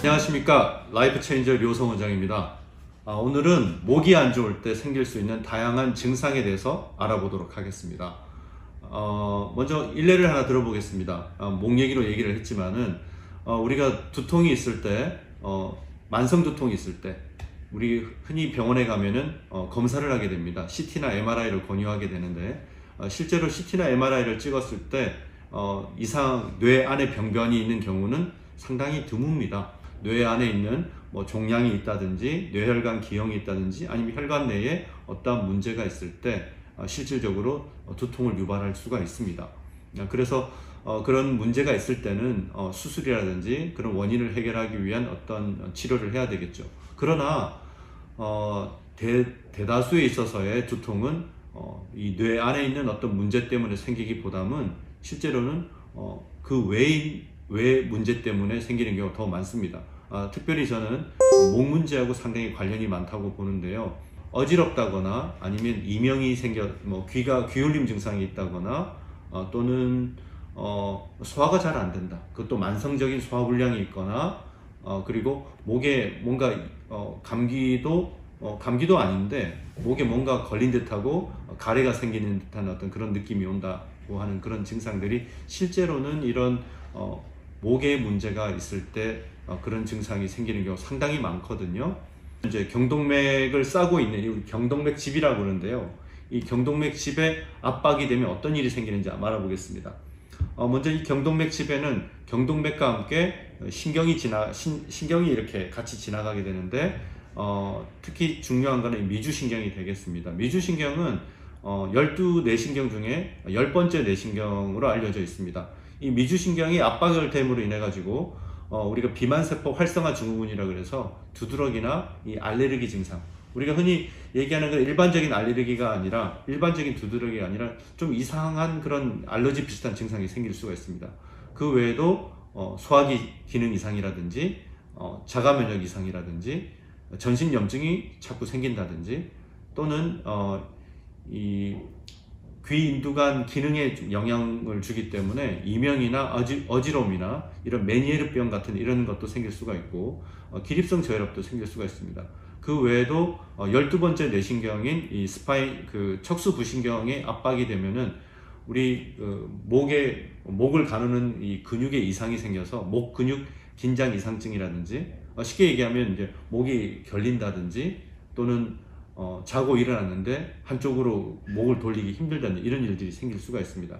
안녕하십니까. 라이프 체인저 류호성 원장입니다. 오늘은 목이 안 좋을 때 생길 수 있는 다양한 증상에 대해서 알아보도록 하겠습니다. 먼저 일례를 하나 들어보겠습니다. 목 얘기로 얘기를 했지만은 우리가 두통이 있을 때, 만성 두통이 있을 때 우리 흔히 병원에 가면은 검사를 하게 됩니다. CT나 MRI를 권유하게 되는데 실제로 CT나 MRI를 찍었을 때 뇌 안에 병변이 있는 경우는 상당히 드뭅니다. 뇌 안에 있는 종양이 있다든지 뇌혈관 기형이 있다든지 아니면 혈관 내에 어떠한 문제가 있을 때 실질적으로 두통을 유발할 수가 있습니다. 그래서 그런 문제가 있을 때는 수술이라든지 그런 원인을 해결하기 위한 어떤 치료를 해야 되겠죠. 그러나 대다수에 있어서의 두통은 이 뇌 안에 있는 어떤 문제 때문에 생기기보다는 실제로는 그 외 문제 때문에 생기는 경우가 더 많습니다. 특별히 저는 목 문제하고 상당히 관련이 많다고 보는데요. 어지럽다거나 아니면 이명이 생겨 귀울림 증상이 있다거나 또는 소화가 잘 안 된다. 그것도 만성적인 소화불량이 있거나 그리고 목에 뭔가 감기도 아닌데 목에 뭔가 걸린 듯하고 가래가 생기는 듯한 어떤 그런 느낌이 온다고 하는 그런 증상들이 실제로는 이런 목에 문제가 있을 때 그런 증상이 생기는 경우 상당히 많거든요. 이제 경동맥을 싸고 있는 이 경동맥집이라고 그러는데요. 이 경동맥집에 압박이 되면 어떤 일이 생기는지 알아보겠습니다. 먼저 이 경동맥집에는 경동맥과 함께 신경이 이렇게 같이 지나가게 되는데 특히 중요한 것은 미주신경이 되겠습니다. 미주신경은 12내신경 중에 10번째 내신경으로 알려져 있습니다. 이 미주신경이 압박을 됨으로 인해 가지고 우리가 비만세포 활성화 증후군이라 그래서 두드러기나 이 알레르기 증상, 우리가 흔히 얘기하는 건 일반적인 알레르기가 아니라 일반적인 두드러기가 아니라 좀 이상한 그런 알러지 비슷한 증상이 생길 수가 있습니다. 그 외에도 소화기 기능 이상이라든지 자가 면역 이상이라든지 전신 염증이 자꾸 생긴다든지 또는 이 귀 인두관 기능에 영향을 주기 때문에 이명이나 어지러움이나 이런 메니에르병 같은 이런 것도 생길 수가 있고 기립성 저혈압도 생길 수가 있습니다. 그 외에도 12번째 뇌신경인 이 척수 부신경에 압박이 되면은 우리 목을 가누는 이 근육에 이상이 생겨서 목 근육 긴장 이상증이라든지 쉽게 얘기하면 이제 목이 결린다든지 또는 자고 일어났는데 한쪽으로 목을 돌리기 힘들다는 이런 일들이 생길 수가 있습니다.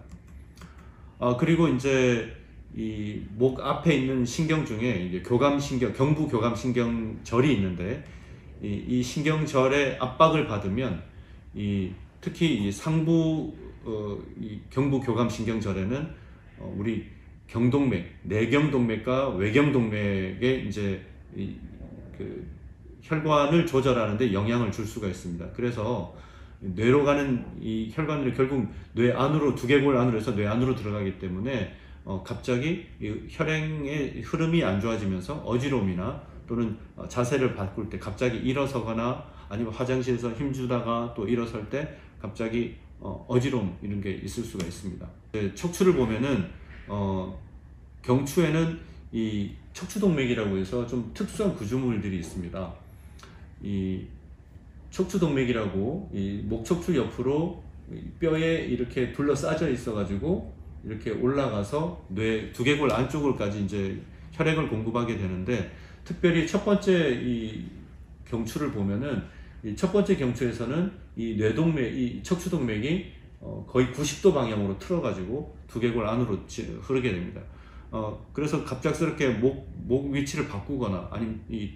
그리고 이제 이 목 앞에 있는 신경 중에 이제 경부교감신경절이 있는데 이 신경절에 압박을 받으면 특히 이 상부 이 경부교감신경절에는 우리 경동맥, 내경동맥과 외경동맥에 이제 혈관을 조절하는데 영향을 줄 수가 있습니다. 그래서 뇌로 가는 이 혈관을 결국 뇌 안으로, 두개골 안으로 해서 뇌 안으로 들어가기 때문에 갑자기 이 혈행의 흐름이 안 좋아지면서 어지러움이나 또는 자세를 바꿀 때 갑자기 일어서거나 아니면 화장실에서 힘주다가 또 일어설 때 갑자기 어지러움 이런 게 있을 수가 있습니다. 척추를 보면은 경추에는 이 척추동맥이라고 해서 좀 특수한 구조물들이 있습니다. 이 척추동맥이라고 이 목척추 옆으로 뼈에 이렇게 둘러싸져 있어 가지고 이렇게 올라가서 뇌 두개골 안쪽으로까지 이제 혈액을 공급하게 되는데, 특별히 첫 번째 이 경추를 보면은 이 첫 번째 경추에서는 이 이 척추동맥이 거의 90도 방향으로 틀어 가지고 두개골 안으로 흐르게 됩니다. 그래서 갑작스럽게 목 위치를 바꾸거나 아니면 이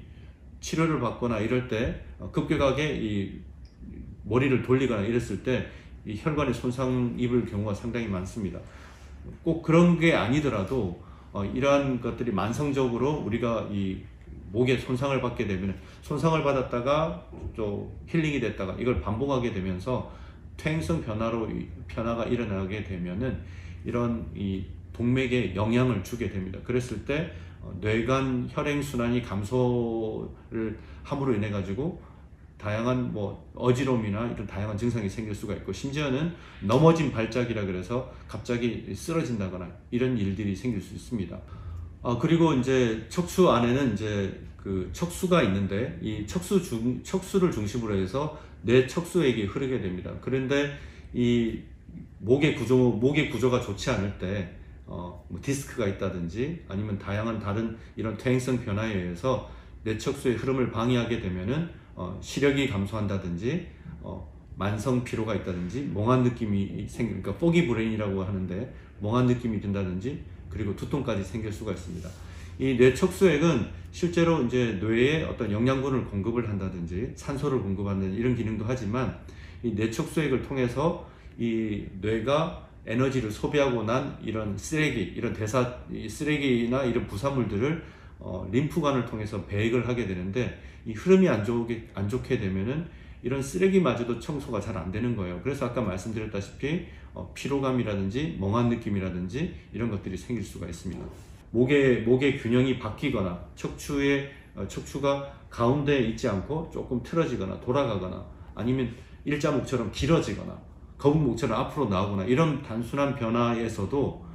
치료를 받거나 이럴 때 급격하게 이 머리를 돌리거나 이랬을 때 이 혈관에 손상 입을 경우가 상당히 많습니다. 꼭 그런 게 아니더라도 이러한 것들이 만성적으로 우리가 이 목에 손상을 받게 되면 손상을 받았다가 또 힐링이 됐다가 이걸 반복하게 되면서 퇴행성 변화가 일어나게 되면은 이런 이 동맥에 영향을 주게 됩니다. 그랬을 때 뇌간 혈행순환이 감소를 함으로 인해 가지고 다양한 어지러움이나 이런 다양한 증상이 생길 수가 있고, 심지어는 넘어진 발작이라 그래서 갑자기 쓰러진다거나 이런 일들이 생길 수 있습니다. 그리고 이제 척수 안에는 이제 그 척수가 있는데 이 척수를 중심으로 해서 뇌 척수액이 흐르게 됩니다. 그런데 이 목의 구조가 좋지 않을 때, 뭐 디스크가 있다든지 아니면 다양한 다른 이런 퇴행성 변화에 의해서 뇌 척수의 흐름을 방해하게 되면은 시력이 감소한다든지, 만성 피로가 있다든지, 멍한 느낌이 그러니까 포기 브레인이라고 하는데 멍한 느낌이 든다든지, 그리고 두통까지 생길 수가 있습니다. 이 뇌 척수액은 실제로 이제 뇌에 어떤 영양분을 공급을 한다든지 산소를 공급하는 이런 기능도 하지만, 이 뇌 척수액을 통해서 이 뇌가 에너지를 소비하고 난 이런 쓰레기, 이런 쓰레기나 이런 부산물들을 림프관을 통해서 배액을 하게 되는데, 이 흐름이 안 좋게 되면은 이런 쓰레기마저도 청소가 잘 안 되는 거예요. 그래서 아까 말씀드렸다시피 피로감이라든지 멍한 느낌이라든지 이런 것들이 생길 수가 있습니다. 목의 균형이 바뀌거나 척추가 가운데에 있지 않고 조금 틀어지거나 돌아가거나, 아니면 일자목처럼 길어지거나 거북목처럼 앞으로 나오거나, 이런 단순한 변화에서도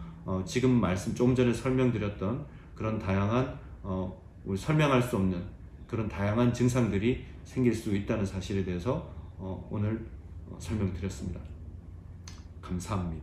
지금 조금 전에 설명드렸던 그런 다양한 우리 설명할 수 없는 그런 다양한 증상들이 생길 수 있다는 사실에 대해서 오늘 설명드렸습니다. 감사합니다.